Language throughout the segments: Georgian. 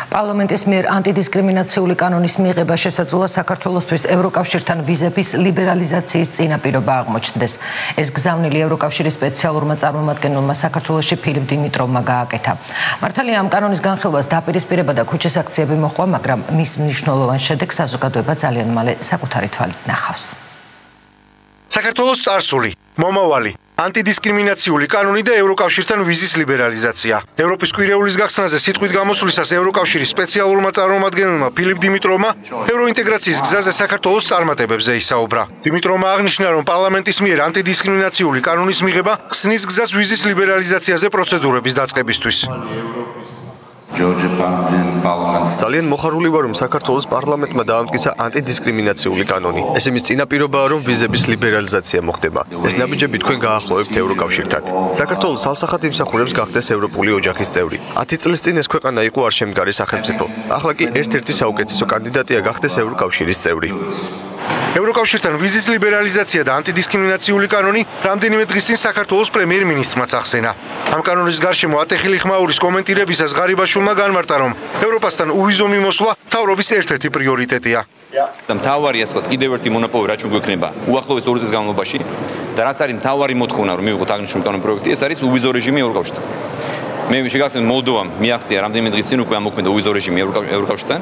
პარლამენტის მიერ ანტიდისკრიმინაციული კანონის მიღება შესაძლოა საქართველოსთვის ევროკავშირთან ვიზების ლიბერალიზაციის წინაპირობა აღმოჩნდეს. ეს გზავნილი ევროკავშირის სპეციალურმა წარმომადგენელმა საქართველოში ფილიპ დიმიტროვმა გააკეთა. მართალია ამ კანონის განხილვას დაპირისპირება და ქუჩის აქციები მოჰყვა, მაგრამ მის მნიშვნელოვან შედეგს საზოგადოება ძალიან მალე საკუთარი თვალით ნახავს. საქართველოს წარსული, მომავალი, ანტიდისკრიმინაციული კანონი და ევროკავშირთან ვიზის ლიბერალიზაცია. ევროპის კვირეულის გახსნაზე სიტყვით გამოსვლისას ევროკავშირის სპეციალურმა წარმომადგენელმა ფილიპ დიმიტროვმა ევროინტეგრაციის გზაზე საქართველოს წარმატებებზე ისაუბრა. დიმიტროვმა აღნიშნა, რომ პარლამენტის მიერ ანტიდისკრიმინაციული კანონის მიღება ხსნის გზას ვიზის ლიბერალიზაციაზე პროცედურების დაწყებისთვის. ძალიან მოხარული ვარ, რომ საქართველოს პარლამენტმა დაამტკიცა ანტიდისკრიმინაციული კანონი. ეს იმის წინაპირობაა, რომ ვიზების ლიბერალიზაცია მოხდება. ეს ნაბიჯები თქვენ გაახლოვებთ ევროკავშირთან. საქართველოს ალსახად იმსახურებს გახდეს ევროპული ოჯახის წევრი. 10 წლის წინ ეს ქვეყანა იყო არშემდგარი სახელმწიფო. ახლა კი ერთ-ერთი საუკეთესო კანდიდატია გახდეს ევროკავშირის წევრი. ევროკავშირთან ვიზის ლიბერალიზაცია და ანტიდისკრიმინაციული კანონი რამდენიმე დღის წინ საქართველოს პრემიერ-მინისტრმაც ახსენა. ამ კანონის გარშემო ატეხილი ხმაურის კომენტირებისას ღარიბაშვილმა განმარტა, რომ ევროპასთან უვიზო მიმოსვლა მთავრობის ერთ-ერთი პრიორიტეტია. მთავარი ასე ვთქვათ, კიდევ ერთი მონოპოლი რაც გვექნება უახლოეს 2 წლის განმავლობაში და რაც არის მთავარი მოთხოვნა, რომ მივიღოთ აღნიშნული კანონის პროექტი, ეს არის უვიზო რეჟიმი ევროკავშირთან. მე შეგახსენებთ, მოლდოვამ მიაღწია რამდენიმე დღის წინ უკვე ამოქმედა უვიზო რეჟიმი ევროკავშირთან.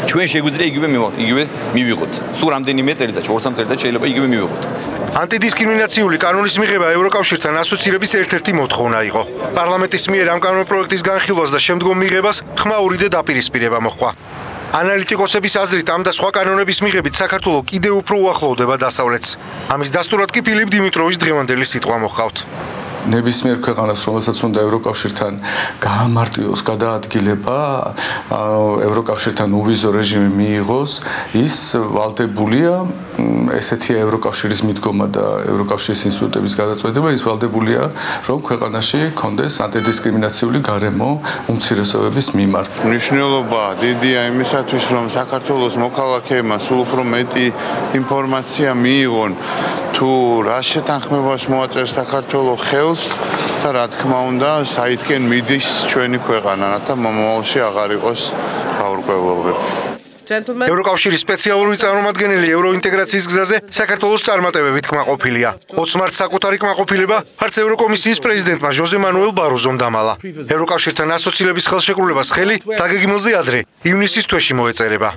ჩვენ შეგვიძლია იგივე მივიღოთ. სულ რამდენიმე წელიწადში, 2-3 წელიწადში შეიძლება იგივე მივიღოთ. ანტიდისკრიმინაციული კანონის მიღება ევროკავშირთან ასოცირების ერთ-ერთი მოთხოვნა იყო. პარლამენტის მიერ ამ კანონის პროექტის განხილვას და შემდგომ მიღებას ხმაური და დაპირისპირება მოჰყვა. ანალიტიკოსების აზრით, ამ და სხვა კანონების მიღებით საქართველო კიდევ უფრო უახლოვდება დასავლეთს. ამის დასტურად კი ფილიპ დიმიტროვის დღევანდელი სიტყვა მოჰყავთ. ნებისმიერ ქვეყანას, რომელსაც უნდა ევროკავშირთან გაამარტივოს გადაადგილება, ევროკავშირთან უვიზო რეჟიმი მიიღოს, ის ვალდებულია, ესეთია ევროკავშირის მიდგომა და ევროკავშირის ინსტიტუტების გადაწყვეტილება, ის ვალდებულია, რომ ქვეყანაში კონდეს ანტიდისკრიმინაციული გარემო უმცირესობების მიმართ. მნიშვნელობა დიდია იმისათვის, რომ საქართველოს მოქალაქეებმა სულ უფრო მეტი ინფორმაცია მიიღონ თუ რა შეთანხმებას მოაწერს საქართველოს ხელს და რა თქმა უნდა საითკენ მიდის ჩვენი ქვეყანა, რათა მომავალში აღარ იყოს გაურკვევლობები. ევროკავშირის სპეციალური წარმომადგენელი ევროინტეგრაციის გზაზე საქართველოს წარმატებებით კმაყოფილია. 20 მარტს საკუთარი კმაყოფილება არც ევროკომისიის პრეზიდენტმა ჟოზე მანუელ ბაროზომ დამალა. ევროკავშირთან ასოცირების ხელშეკრულებას ხელი დაგეგმილზე ადრე, ივნისის თვეში მოეწერება.